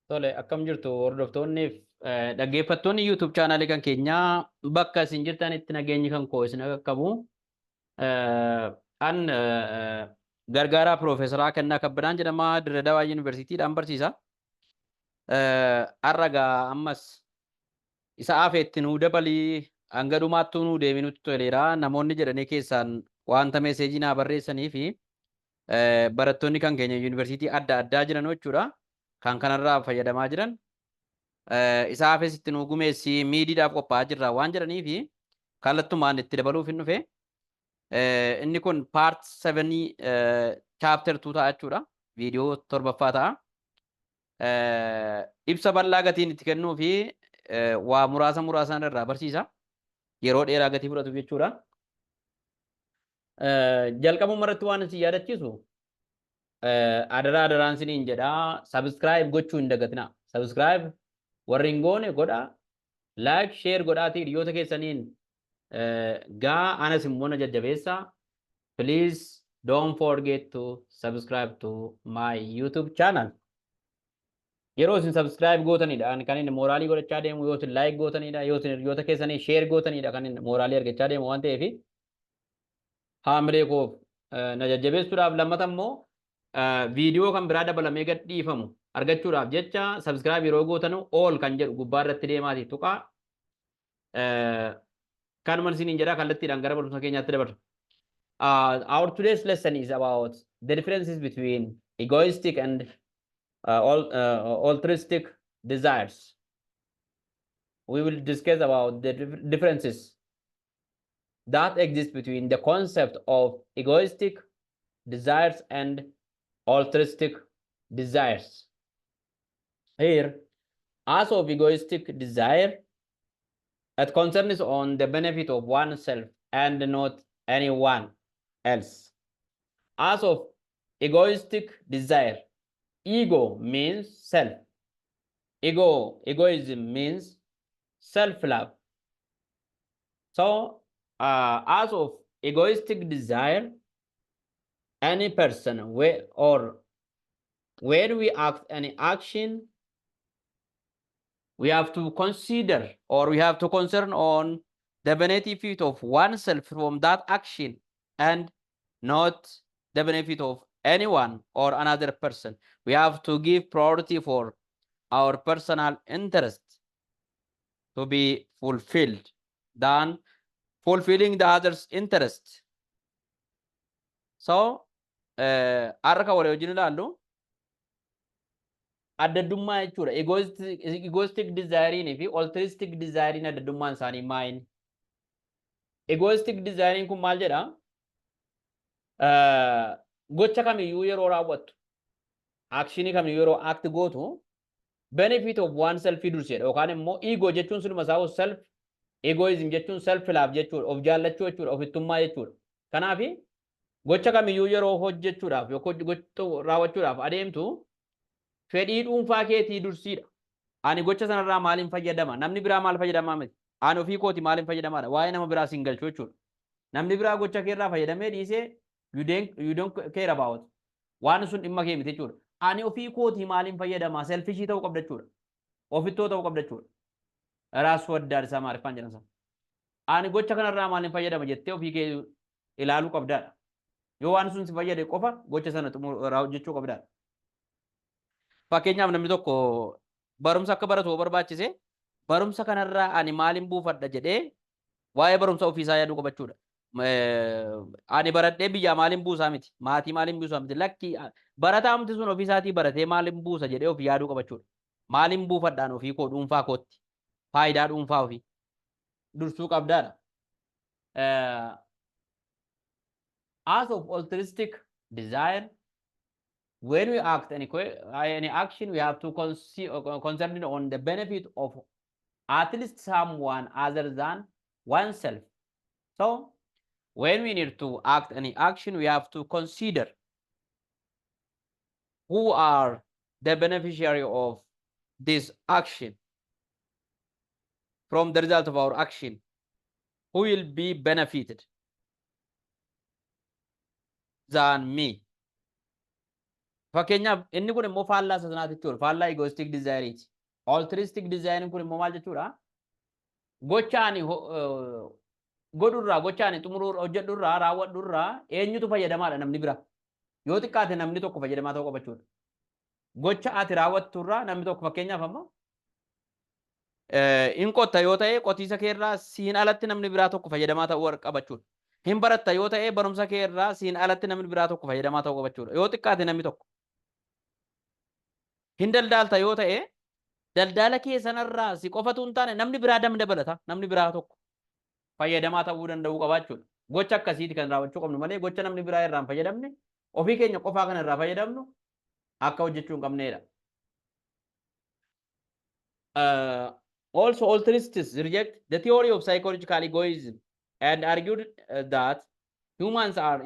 Tole, akkam jirtu hordoftoonni dhaggeeffattoonni YouTube chaanaalii kan keenyaa bakka isin jirtanitti nageenyi kan koo isin qaqqabu. An gargaaraa Piroofeesaraa Kennaa Kabbadaan jedhama. Dirree Dawaa Yuunivarsiitiidhaan barsiisa. Har'agaa ammas isa afeetti nuu dabalii hanga dhumaattuu nuu deeminutti toleera. Namoonni jedhanii keessaan wanta meeseejii naa barreessanii fi barattoonni kan keenya yuunivarsiitii adda addaa jiran jechuudha. Kan kanarraa fayyadamaa jiran. Isa afeesitti nuu gumeessi miidiidhaaf qophaa'aa jirra waan jedhanii fi kallattumaan itti dabaluuf hin dhufe. Inni kun part 7 chapter 2 ta'a jechuudha. Viidiyoo 7ffaa ta'a. Ibsa bal'aa gatiin itti kennuu fi waa muraasa irraa barsiisa. Yeroo dheeraa gatii fudhatu jechuudha. Jalqabuma irratti waan isin yaadachiisu adaraan isiniin jedhaa subscribe gochuu hin dagatinaa. Subscribe warri hin goone godhaa. Like share godhaatii hiriyoota keessaniin gaa anas immoo na jajjabeessaa. Please don't forget to subscribe to my YouTube channel. Yeroo isin subscribe gootanidha kan inni mooraalii godhachaa deemu, yoo isin like gootanidha, yoo isin hiriyoota keessanii share gootanidha kan inni mooraalii argachaa deemu waan ta'eef haamilee koof na jajjabeessuudhaaf lammata immoo viidiyoo kan biraa dabalamee gad dhiifamu argachuudhaaf jecha subscribe yeroo gootanu all kan jedhu gubbaa irratti deemaati tuqaa. Kanuman isiniin jedhaa kallattiidhaan gara barumsa keenyaatti dabarra. Our today's lesson is about the differences between egoistic and altruistic desires. We will discuss about the differences that exist between the concept of egoistic desires and altruistic desires. Here, as of egoistic desire, it concerns on the benefit of oneself and not anyone else. As of egoistic desire, ego means self. Egoism means self-love. So, as of egoistic desire, any person when we act any action, we have to consider or we have to concern on the benefit of oneself from that action and not the benefit of anyone or another person. We have to give priority for our personal interest to be fulfilled than fulfilling the other's interest. So, arka wale wajjin ilaallu addaddummaa jechuudha. Egoistic desire fi altruistic desire addaddummaan isaanii maayini? Egoistic desire kun maal jedha? Gocha kamiyyuu yeroo raawwattu, actionii kamiyyuu yeroo act gootu, benefit of oneself dursedha. Yookaan immoo ego jechuun sunuma isaa self, egoism jechuun self love jechuudha, of jaallachuu jechuudha, ofittummaa jechuudha. Kanaaf gocha kamiyyuu yeroo hojjechuudhaaf yookaan raawwachuudhaaf adeemtu fedhii dhuunfaa keetii dursiidha. Ani gocha sanarraa maaliin fayyadama? Namni biraa maal fayyadamaa miti? Ani ofii kooti maaliin fayyadamaadha? Waa'ee nama biraa siin galchuu jechuudha. Namni biraa gocha keerraa fayyadamee dhiisee you don't care about waan sun dhimma kee miti jechuudha. Ani ofii kooti maaliin fayyadamaa? Selfishii ta'uu qabda jechuudha. Ofittoo ta'uu qabda jechuudha. Raas waddaan isaa maaliifaan jedhamsa? Ani gocha kanarraa maaliin fayyadama jettee ofii kee ilaaluu qabdaadha. Yoo waan sun si fayyade qofa gocha sana hojjechuu qabdaadha. Fakkeenyaaf namni tokko barumsa akka baratu barbaachise barumsa kanarraa ani maaliin buufadha jedhee waa'ee barumsa ofiisaa yaaduu qabachuudha. Ani baradhee biyyaa maaliin buusaa miti, maatii maaliin buusaa miti, lakki barataa miti sun ofiisaatii baratee maaliin buusa jedhee ofii yaaduu qabachuudha. Maaliin buufadhaan ofii koo dhuunfaa kootti faayidaa dhuunfaa ofii dursuu qabdaadha. As of altruistic desire, when we act any action, we have to consider on the benefit of at least someone other than oneself. So, when we need to act any action, we have to consider who are the beneficiary of this action from the result of our action, who will be benefited than me. Fakkeenyaaf inni kun immoo faallaa sanaati jechuudha. Faallaa egoistic desire. Altruistic desire kun immoo maal jechuudha? Gochaani godhurraa gochaani xumuruu hojjedhurraa raawwadhurraa eenyutu fayyadamaadha namni bira. Yoo xiqqaate namni tokko fayyadamaa ta'uu qabachuudha. Gocha ati raawwatturraa namni tokko fakkeenyaaf amma in qotta yoo ta'e qotiisa keerraa siin alatti namni biraa tokko fayyadamaa ta'uu qabachuudha. Hin baratta yoo ta'e barumsa keerraa siin alatti namni biraa tokko fayyadamaa ta'uu qabachuudha. Yoo xiqqaate namni tokko. Hin daldaalta yoo ta'e daldala kee sanarraa si qofatu hin taane namni biraa dabalata namni biraa tokko fayyadamaa ta'uu danda'uu qabaachuudha. Gocha akkasiiti kan raawwachuu qabnu malee gocha namni biraa irraa hin fayyadamne ofii keenya qofaa kan irraa fayyadamnu akka hojjechuu hin qabneedha. Also, altruists reject the theory of psychological egoism and argued that humans are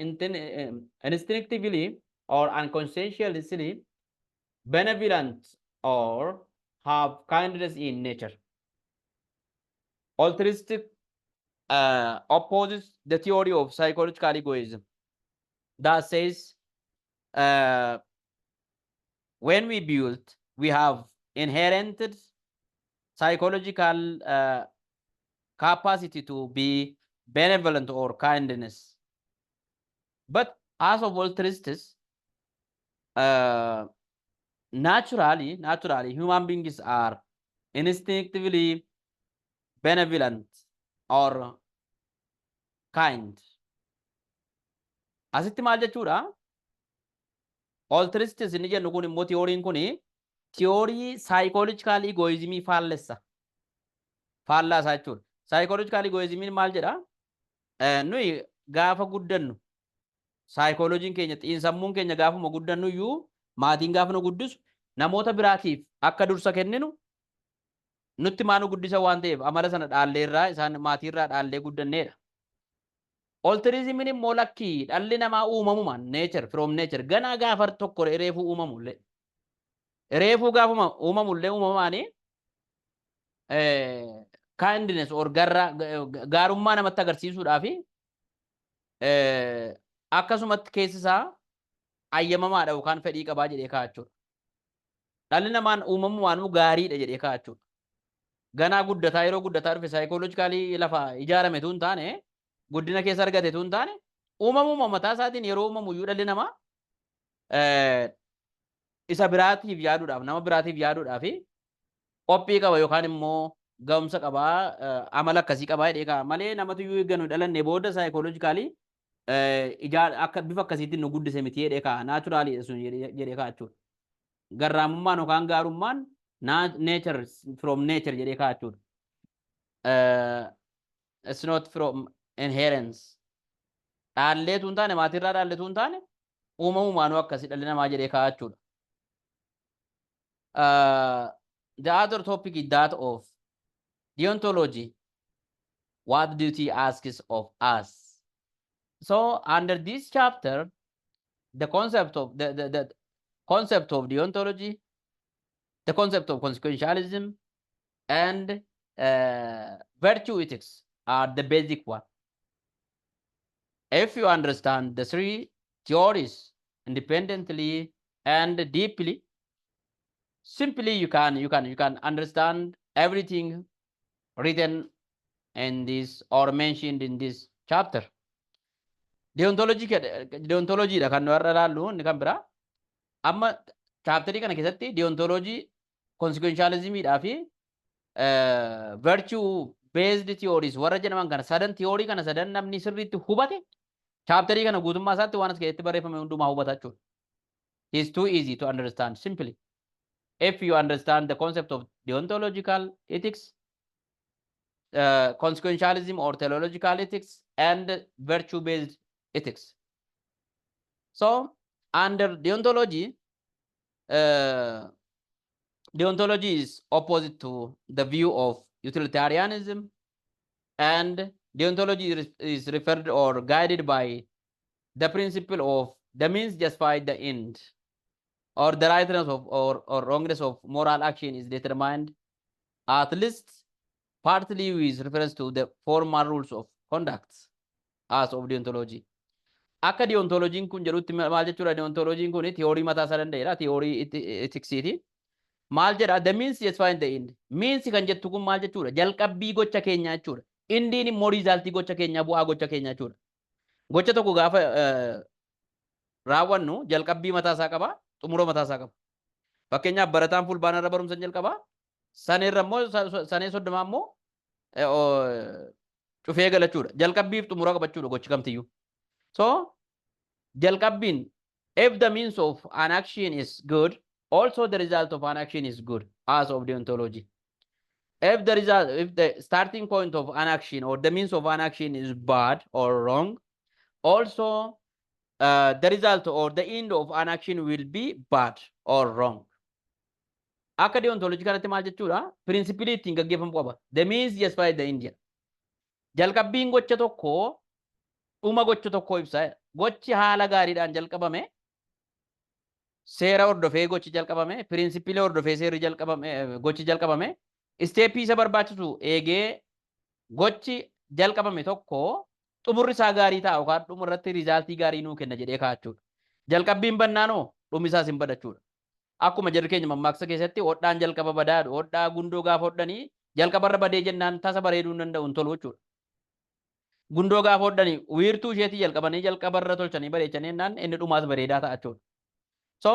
instinctively or unconsciously benevolent or have kindness in nature. Altruistic opposes the theory of psychological egoism that says when we build, we have inherited psychological capacity to be benevolent or kindness. But as of altruists, naturally, human beings are instinctively benevolent or kind. Asitti maal jechuudha? Altruists inni jennu kun immoo theoriin kun theorii psychological egoism faallessa. Faallaa isaa jechuudha. Psychological egoism maal jedha? Nuyi gaafa guddannu psychologiin keenya xiinsammuun keenya gaafuma guddannu iyyuu maatiin gaafa nu guddisu namoota biraatiif akka dursa kenninu nutti maanu guddisa waan ta'eef amala sana dhaalleerraa isaan maatiirraa dhaallee guddanneedha. Altruism immoo lakkii dhalli namaa uumamumaan nature from nature ganaa gaafa tokko reefuu uumamullee reefuu gaafuma uumamullee uumamaanii kindness or gaarummaa namatti agarsiisuudhaaf akkasumatti keessisaa ayyamamaadha yookaan fedhii qabaa jedhee kaachuudha. Dhalli namaan uumamumaan gaariidha jedhee kaachuudha. Ganaa guddataa yeroo guddataa dhufe psychologically lafa ijaarame tuun taane guddina keessa argate tuun taane uumamuma mataa isaatiin yeroo uumamu iyyuu dhalli namaa isa biraatiif yaaduudhaaf nama biraatiif yaaduudhaaf qophii qaba yookaan immoo ga'umsa qabaa amala akkasii qabaa jedhee kaa malee namatu iyyuu eegganu dhalanne booda psychologically akka bifa akkasiitiin nu guddise miti jedhee kaa naturally sun jedhee kaachuudha. Garraamummaan yookaan gaarummaan nature from nature jedhee kaachuudha. It's not from inherence. Dhaalleetu hin taane maatirraa dhaalleetu hin taane uumamumaan akkasii dhalli namaa jedhee kaachuudha. The other topic is that of deontology. What duty asks of us? So under this chapter, the concept of the concept of deontology, the concept of consequentialism, and virtue ethics are the basic one. If you understand the three theories independently and deeply, simply you can understand everything written in this or mentioned in this chapter. Deontology da kan nu irra ilaallu inni kan bira amma chapterii kana keessatti deontology consequentialism dhaa fi virtue based theories warra jedhaman kana sadan theory kana sadan namni sirriitti hubate chapterii kana guutummaa isaatti waan as keessatti barreeffame hundumaa hubata jechuudha. It's too easy to understand simply if you understand the concept of deontological ethics, consequentialism or teleological ethics, and virtue based ethics. So under deontology, deontology is opposite to the view of utilitarianism, and deontology is referred or guided by the principle of the means justify the end, or the rightness of or wrongness of moral action is determined at least partly with reference to the formal rules of conduct as of deontology. akka deontolojiin kun jedhutti maal jechuudha deontolojiin kun theorii mataa isaa danda'eera theorii ethicsiti maal jedha the means justify the end means kan jettu kun maal jechuudha jalqabbii gocha keenya jechuudha indiin immoo riizaaltii gocha keenya bu'aa gocha keenya jechuudha gocha tokko gaafa raawwannu jalqabbii mataa isaa qaba xumura mataa isaa qaba fakkeenyaaf barataan fulbaana irra barumsa jalqaba saneerra immoo sanee soddomaa immoo cufee galachuudha jalqabbiif xumura qabachuudha gochi kamtiyyuu so jalqabbiin if the means of an action is good also the result of an action is good as of deontology if the starting point of an action or the means of an action is bad or wrong also the result or the end of an action will be bad or wrong akka deontology kanatti maal jechuudha principle ittiin gaggeeffamu qaba the means justify the end jalqabbiin gocha tokko dhuma gocha tokko ibsa gochi haala gaariidhaan jalqabame seera hordofee gochi jalqabame principle hordofee seerri jalqabame gochi jalqabame steepii isa barbaachisu eegee gochi jalqabame tokko xumurri isaa gaarii ta'a yookaan dhumurratti riizaaltii gaarii nuu kenna jedhee kaachuudha jalqabbiin bannaanoo dhumisaas hin badachuudha akkuma jarri keenya mammaaksa keessatti hodhaan jalqaba badaadhu hodhaa gundoo gaafa hodhanii jalqabarra badee jennaan tasa bareeduu hin danda'u hin tolu jechuudha gundoo gaafa hodhanii wiirtuu isheetii jalqabanii jalqabarra tolchanii bareechanii jennaan inni dhumaas bareedaa ta'a jechuudha so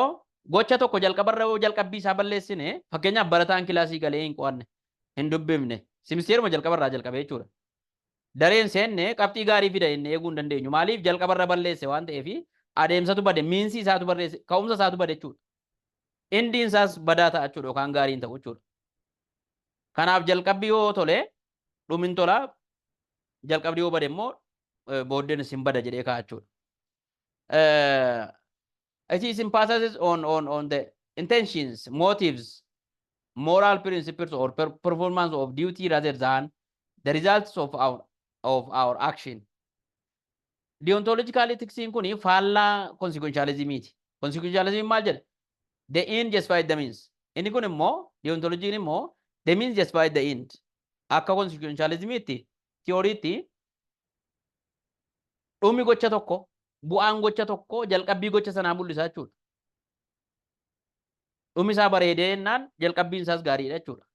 gocha tokko jalqabarra yoo jalqabbii isaa balleessine fakkeenyaaf barataan kilaasii galee hin qo'anne hin dubbifne simisteeruma jalqabarraa jalqabee jechuudha dareen seenne qabxii gaarii fida inni eeguu hin dandeenyu maaliif jalqabarra balleesse waan ta'eef adeemsatu bade miinsi isaatu barreesse ka'umsa isaatu bade jechuudha indiin isaas badaa ta'a jechuudha yookaan gaariin ta'u jechuudha kanaaf jalqabbii yoo tole dhumin tola jalqabbii yoo bade immoo booddeen isin bada jedhee kaa'a jechuudha it is emphasis on the intentions motives moral principles or performance of duty rather than the results of our action deontological ethics kun faallaa consequentialismiti consequentialism maal jedha the end justifies the means inni kun immoo deontology immoo the means justifies the end akka consequentialismiti theorytti dhumi gocha tokko bu'aan gocha tokko jalqabbii gocha sanaa mul'isa jechuudha dhumi isaa bareedee jennaan jalqabbiin isaas gaariidha jechuudha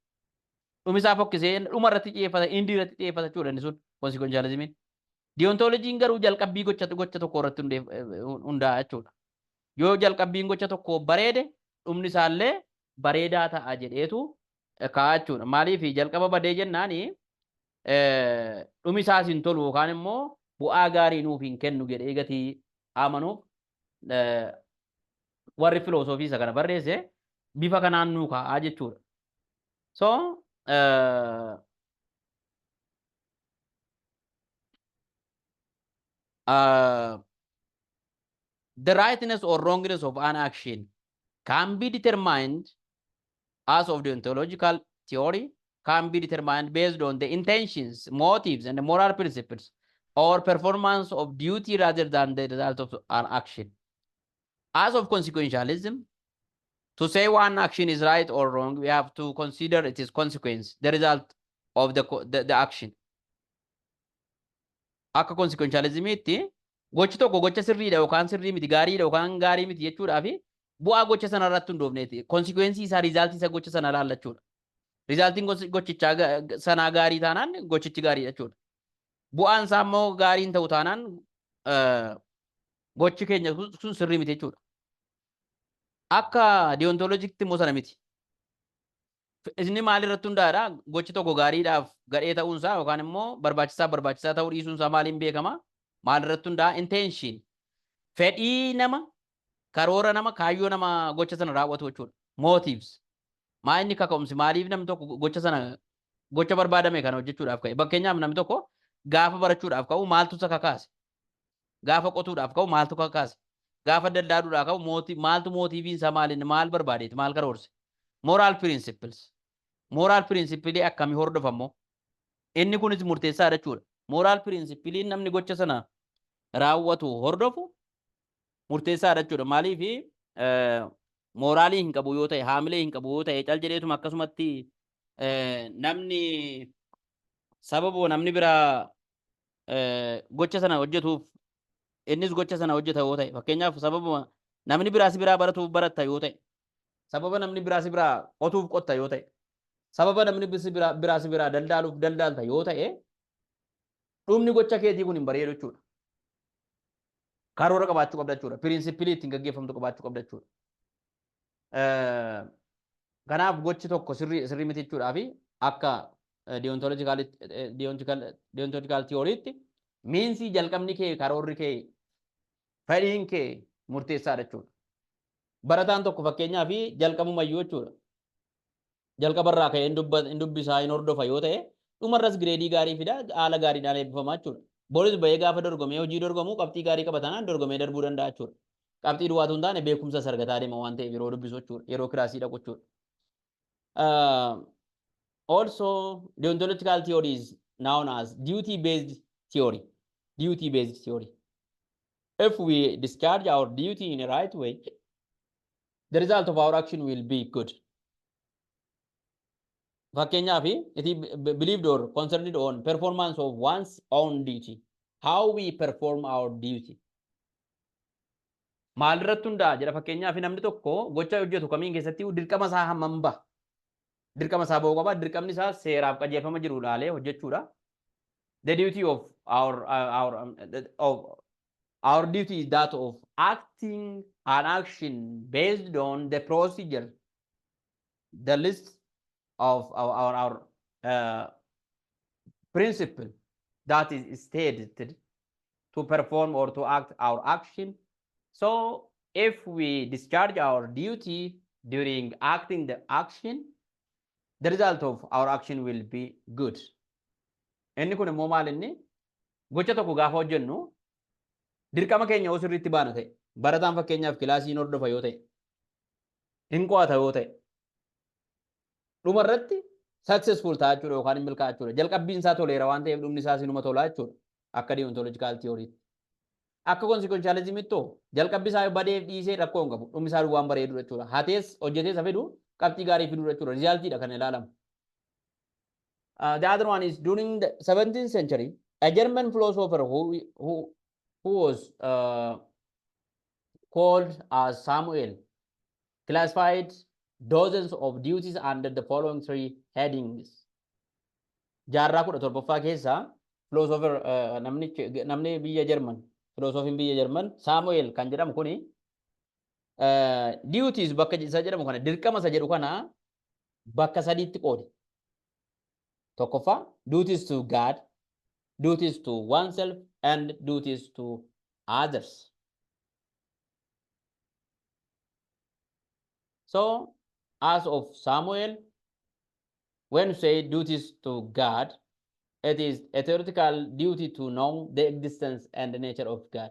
dhumi isaa fokkisee dhuma irratti xiyyeeffata indii irratti xiyyeeffata jechuudha inni sun consequentialismin deontolojiin garuu jalqabbii gocha tokko irratti hundaa'a jechuudha yoo jalqabbiin gocha tokko bareede dhumni isaallee bareedaa ta'a jedheetu kaa'a jechuudha maaliif jalqaba badee jennaani dhumi isaas hin tolu yookaan immoo bu'aa gaarii nuuf hin kennu jedhee gatii amanuuf warri filosoofii isa kana barreesse bifa kanaan nuu kaa'a jechuudha so the rightness or wrongness of an action can be determined as of deontological theory can be determined based on the intentions, motives, and the moral principles or performance of duty rather than the result of an action. As of consequentialism, to say one action is right or wrong, we have to consider its consequence, the result of the action. Akka consequentialismitti gochi tokko gocha sirriidha yookaan sirrii miti gaariidha yookaan gaarii miti jechuudhaaf bu'aa gocha sana irratti hundoofneeti consequence isaa result isa gocha sana laallachuudha resultiin gochichaa sanaa gaarii taanaan gochichi gaarii jechuudha bu'aan isaa immoo gaariin ta'u taanaan gochi keenya sun sirrii miti jechuudha akka deontolojiitti immoo sana miti inni maal irratti hundaa'aadha gochi tokko gaariidhaaf gadhee ta'uunsaa yookaan immoo barbaachisaa ta'uu dhiisuunsaa maaliin beekama maal irratti hundaa'a intention fedhii nama karoora nama kaayyoo nama gocha sana raawwatu jechuudha motives maa inni kaka'umsi maaliif namni tokko gocha sana gocha barbaadame kana hojjechuudhaaf ka'e fakkeenyaaf namni tokko gaafa barachuudhaaf ka'u maaltu isa kakaase gaafa qotuudhaaf ka'u maaltu kakaase gaafa daldaaluudhaaf ka'u maaltu mootiiviin isaa maal barbaadeeti maal karoorse moral principle akkamii hordofammoo inni kunis murteessaadha jechuudha moral principle namni gocha sana raawwatu hordofu murteessaadha jechuudha maaliif moraalii hin qabu yoo ta'e haamilee hin qabu yoo ta'e cal jedheetuma akkasumatti namni sababoo namni bira gocha sana hojjetuuf innis gocha sana hojjeta yoo ta'e fakkeenyaaf sababa namni biraas biraa baratuuf baratta yoo ta'e sababa namni biraas biraa qotuuf qotta yoo ta'e sababa namni biraas biraa daldaaluuf daldaalta yoo ta'e dhumni gocha keetii kun hin bareedu jechuudha. Karoora qabaachuu qabda jechuudha. Pirinsipilii ittiin gaggeeffamtu qabaachuu qabda jechuudha. Kanaaf gochi tokko sirrii miti jechuudhaa fi akka deontological theorytti miinsii jalqabni kee karoorri kee fedhiin kee murteessaadha jechuudha. Barataan tokko fakkeenyaa fi jalqabumayyuu jechuudha. Jalqabarraa ka'ee hin dubbisaa hin hordofa yoo ta'e dhumarras gireedii gaarii fida haala gaariidhaan eebbifamaa jechuudha. Boris bahee gaafa dorgomee hojii dorgomuu qabxii gaarii qabatanaan dorgomee darbuu danda'a jechuudha. Qabxii duwwaatu hin taane beekumsa sargataa deema waan ta'eef yeroo dubbisu jechuudha. Yeroo kiraasii dhaqu jechuudha. Also, deontological theory is known as duty-based theory. Duty-based theory. If we discharge our duty in a right way, the result of our action will be good. Fakkeenyaaf it is believed or concentrated on performance of one's own duty. How we perform our duty. Maal irratti hundaa jedha fakkeenyaaf namni tokko gocha hojjetu kamiin keessatti dirqama isaa hammam ba'a. Dirqama isaa bahuu qaba. Dirqamni isaa seeraaf qajeelfama jiru ilaalee hojjechuudha. The duty of our duty is that of acting an action based on the procedure, the list of our principle that is stated to perform or to act our action. So if we discharge our duty during acting the action, the result of our action will be good. Inni kun immoo maal inni gocha tokko gaafa hojjennu dirqama keenya osoo sirriitti baana ta'e barataan fakkeenyaaf kilaasiin hordofa yoo ta'e hin qo'ata yoo ta'e dhumarratti successful ta'a jechuudha yookaan hin milkaa'a jechuudha. Jalqabbiin isaa toleera waan ta'eef dhumni isaa sinuma tolaa jechuudha akka deontological theory. Akka consequentialismitti jalqabbi isaa badeef dhiisee rakkoo hin qabu dhumni isaa waan bareedu jechuudha. Hatees hojjetees fidu qabxii gaarii fiduu jechuudha. Rizaaltiidha kan ilaalamu. The other one is during the 17th century, a German philosopher who was called as Samuel classified dozens of duties under the following three headings. Jaarraa 17ffaa keessaa philosopher namni biyya German philosophiin biyya German Samuel kan jedhamu kuni duties bakka isa jedhamu kana dirqama isa jedhu kana bakka sadiitti qoode. Tokkoffaa duties to God, duties to oneself, and duties to others. So, as of Samuel, when you say duties to God, it is a theoretical duty to know the existence and the nature of God.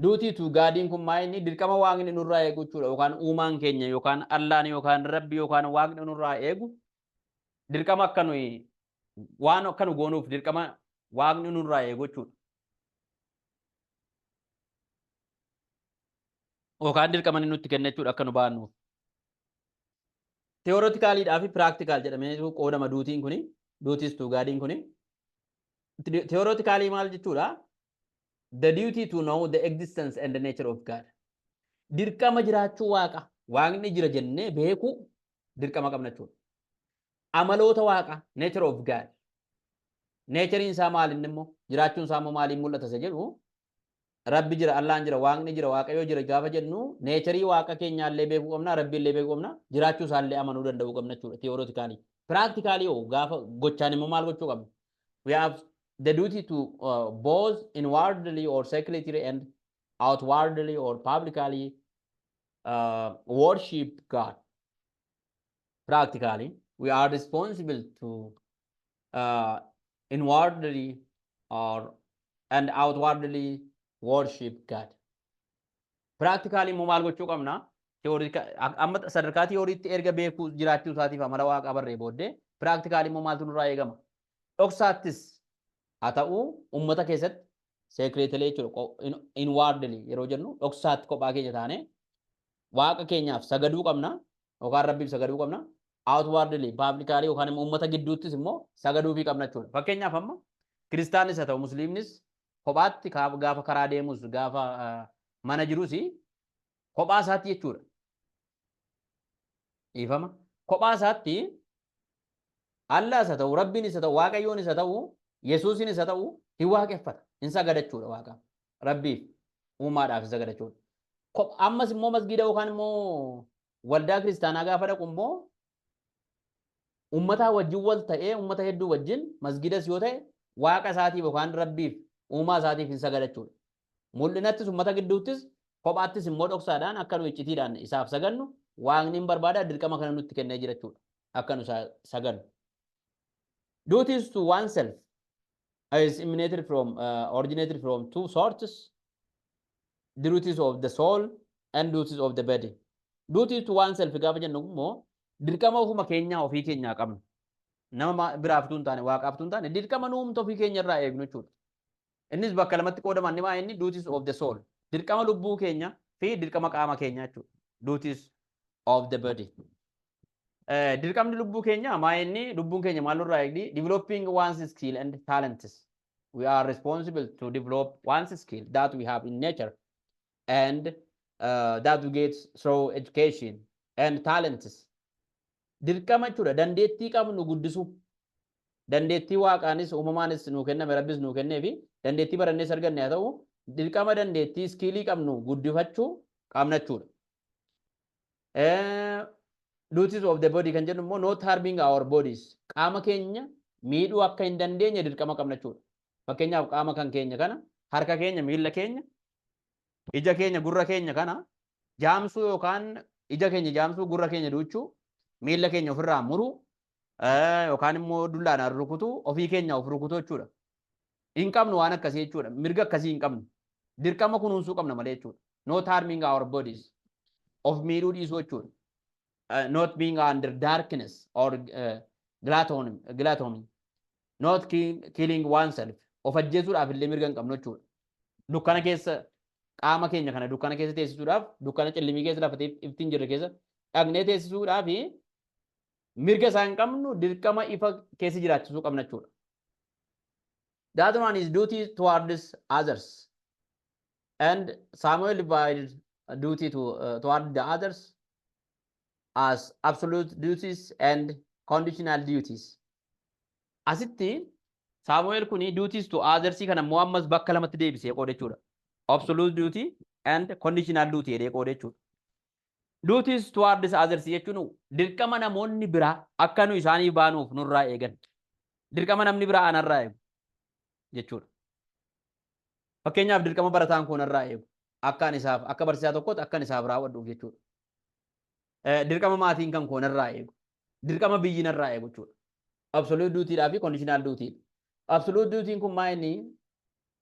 Duty to God in kun maayini dirqama waaqni nurraa eegu jechuudha yookaan uumaan keenya yookaan Allaahni yookaan Rabbi yookaan waaqni nurraa eegu dirqama akka nuyi waan akka nu goonuuf dirqama waaqni nurraa eegu jechuudha. Yookaan dirqama inni nutti kenna jechuudha akka nu baannuuf. Theoreticaliidhaa fi practical jedhamee qoodama duutiin kuni duties to God in kuni. Theoretically maal jechuudha? The duty to know the existence and the nature of God. Dirqama jiraachuu waaqa. Waaqni jira jennee beeku dirqama qabna jechuudha. Amaloota waaqa, nature of God. Nature isaa maaliin immoo jiraachuun isaa immoo maaliin mul'ata isa jedhu Rabbi jira, Allaan jira, waaqni jira, waaqayyoo jira gaafa jennu nature waaqa keenyaallee beekuu qabna, Rabbi illee beekuu qabna, jiraachuu isaallee amanuu danda'uu qabna jechuudha theoretically. Practically gaafa gochaan immoo maal gochuu qabna? We have the duty to both inwardly or secretly and outwardly or publicly worship God. Practically, we are responsible to inwardly and outwardly worship God. Practically, immoo maal gochuu qabna? Amma sadarkaa theoriitti erga beekuu jiraachuu isaatiif amala waaqa barree booddee practically immoo maaltu nurraa eegama? Dhoksaattis haa ta'u uummata keessatti secretly jechuudha inwardly yeroo jennu dhoksaatti kophaa keenya taane waaqa keenyaaf sagaduu qabna yookaan Rabbiif sagaduu qabna. Outwardly publicly yookaan immoo uummata gidduuttis immoo sagaduufii qabna jechuudha. Fakkeenyaaf amma kiristaanis haa ta'u musliimnis kophaatti gaafa karaa deemus gaafa mana jirus kophaa isaatti jechuudha. Ifama kophaa isaatti Allaas haa ta'u, Rabbiin isa ta'u, Waaqayyoon isa ta'u, Yesuusin isa ta'u, hin waaqeffata. Hin sagadachuudha Waaqaaf. Rabbiif uumaadhaaf isa sagadachuudha. Ammas immoo masgiida yookaan immoo waldaa kiristaanaa gaafa dhaqu immoo ummataa wajjin wal ta'ee ummata hedduu wajjin masgiidas yoo ta'e Waaqa isaatiif yookaan Rabbiif uumaa isaatiif hin sagadachuudha. Mul'inattis ummata gidduuttis kophaattis immoo dhoksaadhaan akka nu iccitiidhaan isaaf sagannu Waaqni hin barbaada dirqama kana nutti kennee jirachuudha. Akka nu sagannu. Duties to oneself is originated from two sources, duties of the soul and duties of the body. Duties to oneself gaafa jennu immoo dirqama ofuma keenyaa ofii keenyaa qabna. Nama biraaftuu hin taane waaqaaftuu hin taane dirqama nuumta ofii keenya irraa eegnu jechuudha. Innis bakka lamatti qoodaman ni inni duties of the soul. Dirqama lubbuu keenya fi dirqama qaama keenyaa jechuudha. Duties of the body. Dirqamni lubbuu keenya inni lubbuun keenya maal irraa eegdi? Developing one's skill and talents. We are responsible to develop one's skill that we have in nature and that we get through education and talents. Dirqama jechuudha dandeettii qabnu guddisu. Dandeettii waaqaanis uumamaanis nuu kenname rabbis nuu kennee fi dandeettii barannees arganne haa ta'u dirqama dandeettii iskiilii qabnu guddifachuu qabna jechuudha. Duties of the body kan jennu immoo not harming our bodies. Qaama keenya miidhuu akka hin dandeenye dirqama qabna jechuudha. Fakkeenyaaf qaama kan keenya kana harka keenya miilla keenya ija keenya gurra keenya kana jaamsuu yookaan ija keenya jaamsuu gurra keenya duuchuu miilla keenya ofirraa muruu yookaan immoo dullaadhaan rukutuu ofii keenya of rukutuu jechuudha. Hin qabnu waan akkasii jechuudha. Mirga akkasii hin qabnu. Dirqama kunuunsuu qabna malee jechuudha. Not harming our bodies. Of miidhuu dhiisuu jechuudha. Not being under darkness or gluttony. Not killing oneself. Of ajjeesuudhaaf illee mirga hin qabnu jechuudha. Dukkana keessa qaama keenya kana dukkana keessa teessisuudhaaf dukkana cillimii keessa lafa iftiin jirre keessa dhagnee teessisuudhaaf mirga isaa hin qabnu dirqama ifa keessa jiraachisuu qabna jechuudha. That one is duty towards others. And Samuel divided duty toward the others as absolute duties and conditional duties. Asitti Samuel kuni duties to others kana immoo ammas bakka lamatti deebisee qoode jechuudha. Absolute duty and conditional duty jedhee qoode jechuudha. Duties towards others jechuun dirqama namoonni biraa akka nu isaanii baanuuf nurraa eegan. Dirqama namni biraa anarraa eegu jechuudha. Fakkeenyaaf dirqama barataan kun irraa eegu akkaan isaaf akka barsiisaa tokkotti akkan isaaf raawwadhuuf jechuudha. Dirqama maatiin kan kun irraa eegu. Dirqama biyyiin irraa eegu jechuudha. Absolute duty fi conditional duty. Absolute duty kun maa inni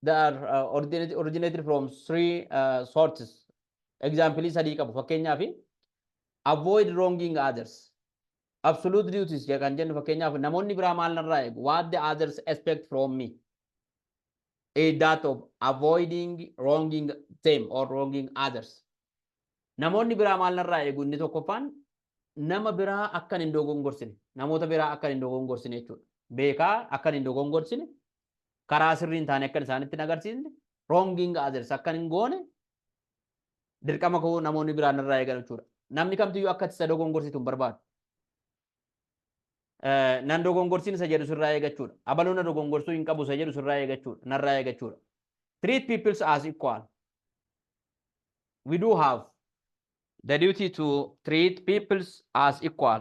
they are originated from three sources. Example sadii qabu fakkeenyaaf avoid wronging others. Absolute duties kan jennu fakkeenyaaf namoonni biraa maal narraa eegu what the others expect from me. A that of avoiding wronging them or wronging others. Namoonni biraa maal narraa eegu inni tokkoffaan nama biraa akkan hin dogongorsine namoota biraa akkan hin dogongorsine jechuudha. Beekaa akkan hin dogongorsine karaa sirriin taane akkan isaanitti hin agarsiisne wronging others akkan hin goone dirqama koo namoonni biraa narraa eegan jechuudha. Namni kamtiyyuu akka isa dogongorsitu hin barbaadu. Nan dogongorsiin isa jedhu sirraa eegachuudha. Abaluu na dogongorsuu hin qabu isa jedhu sirraa eegachuudha. Narraa eegachuudha. Treat people as equal. We do have the duty to treat people as equal.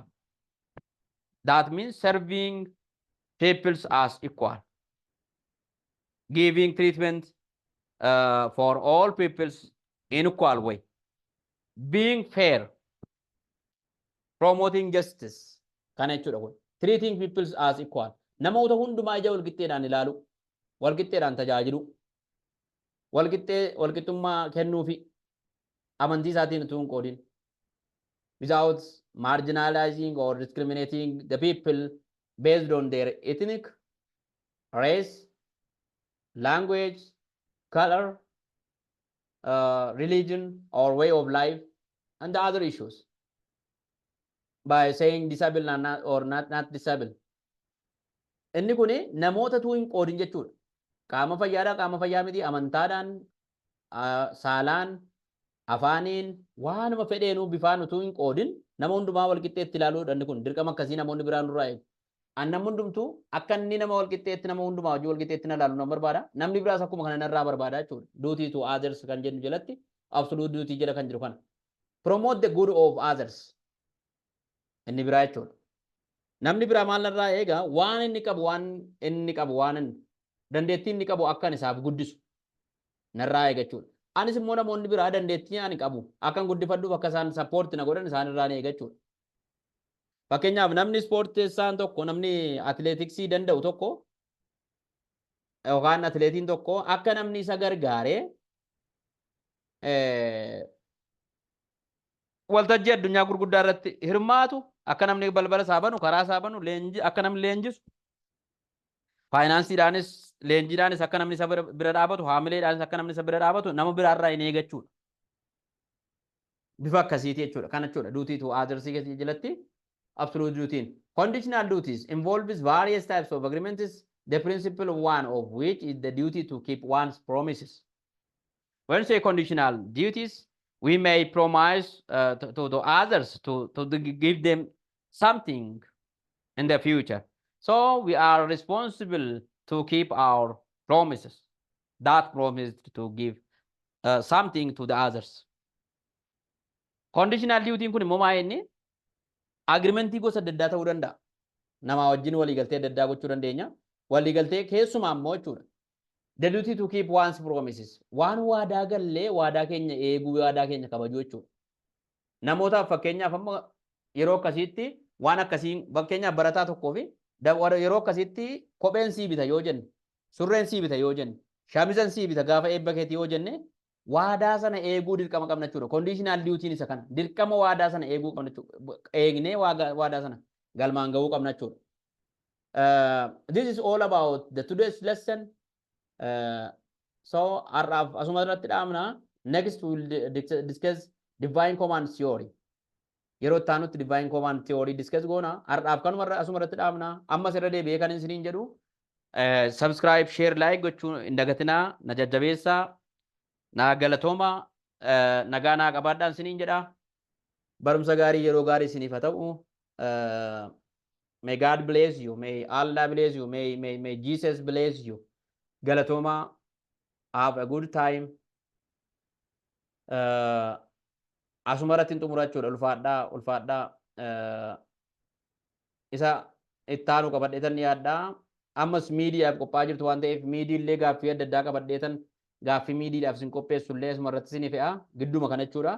That means serving people as equal. Giving treatment for all people in equal way. Being fair. Promoting justice. Kana jechuudha kun. Treating people as equal. Namoota hundumaa ija walqixxeedhaan ilaalu. Walqixxeedhaan tajaajilu. Walqixxummaa kennuufi amantii isaatiin utuu hin qoodin. Without marginalizing or discriminating the people based on their ethnic, race, language, color, religion, or way of life, and the other issues. By saying disabled or not disabled. Inni kuni namoota tuu hin qoodin jechuudha. qaama fayyaadhaa qaama fayyaa miti amantaadhaan saalaan afaaniin waanuma fedheenuu bifaan utuu hin qoodin nama hundumaa wal qixxeetti ilaaluudhaan kun dirqama akkasii namoonni biraan nurraa eegu. Namni hundumtuu akka inni nama wal qixxeetti nama hundumaa hojii wal qixxeetti na ilaalu nan barbaada. Namni biraas akkuma kana narraa barbaada jechuudha. Duty to others kan jennu jalatti absolute duty jala kan jiru kana. Promote the good of others. Inni biraa jechuudha. Namni biraa maal narraa eega waan inni qabu waan dandeettii inni qabu akkan isaaf guddisu narraa eega jechuudha. Anis immoo namoonni biraa dandeettii ani qabu akkan guddifadhuuf akka isaan sappoorti na godhan isaan irraa eega jechuudha. Fakkeenyaaf namni ispoorteessaan tokko namni atileetiksii danda'u tokko yookaan atileetiin tokko akka namni isa gargaaree waltajjii addunyaa gurguddaa irratti hirmaatu akka namni balbala saabanu karaa saabanu akka namni leenjisu faayinaansiidhaanis leenjiidhaanis akka namni isa bira dhaabatu haamileedhaanis akka namni isa bira dhaabatu nama biraarraa hin eegachuudha. Bifa akkasiiti jechuudha. Kana jechuudha duty to others jalatti absolute duty. Conditional duties involves various types of agreements. The principal one of which is the duty to keep one's promises. When we say conditional duties, we may promise to the others to give them something in the future. So we are responsible to keep our promises. That promise to give something to the others. Conditional duty kun immoo maa inni agreementii gosa adda addaa ta'uu danda'a. Nama wajjin waliigaltee adda addaa gochuu dandeenya. Waliigaltee keessumaa immoo jechuudha. The duty to keep one's promises. Waan waadaa gallee waadaa keenya eeguu waadaa keenya kabajuu jechuudha. Namootaaf fakkeenyaaf amma yeroo akkasiitti waan akkasii fakkeenyaaf barataa tokkoo fi yeroo akkasiitti kopheen sii bita yoo jenne surreen sii bita yoo jenne shaamizan sii bita gaafa eebba keetii yoo jenne waadaa sana eeguu dirqama qabna jechuudha. Conditional duty isa kana dirqama waadaa sana eeguu qabna jechuudha. Eegnee waadaa sana galmaan gahuu qabna jechuudha. This is all about the today's lesson. So har'aaf asuma irratti dhaabna. Next we will discuss divine command theory. Yeroo itti aanutti divine command theory discuss goona. Har'aaf kanuma asuma irratti dhaabna. Ammas irra deebi'ee kan isiniin jedhu subscribe, share, like gochuun hin dagatinaa na jajjabeessaa. Na galatooma nagaa naa qabaadhaan isiniin jedha. Barumsa gaarii yeroo gaarii isiniif haa ta'u. May God bless you. May Allah bless you. May Jesus bless you. Galatooma. Have a good time. Asuma irratti hin xumura jechuudha. Ulfaadhaa. Isa itti aanu qabadheetan yaaddaa. Ammas miidiyaaf qophaa'aa jirtu waan ta'eef miidiillee gaaffii adda addaa qabadheetan gaaffii miidiidhaaf isin qopheessullee asuma irratti isinii fe'a. Gidduma kana jechuudha.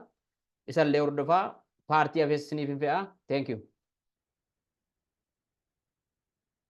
Isallee hordofaa paartii hafees isiniif hin fe'a. Thank you.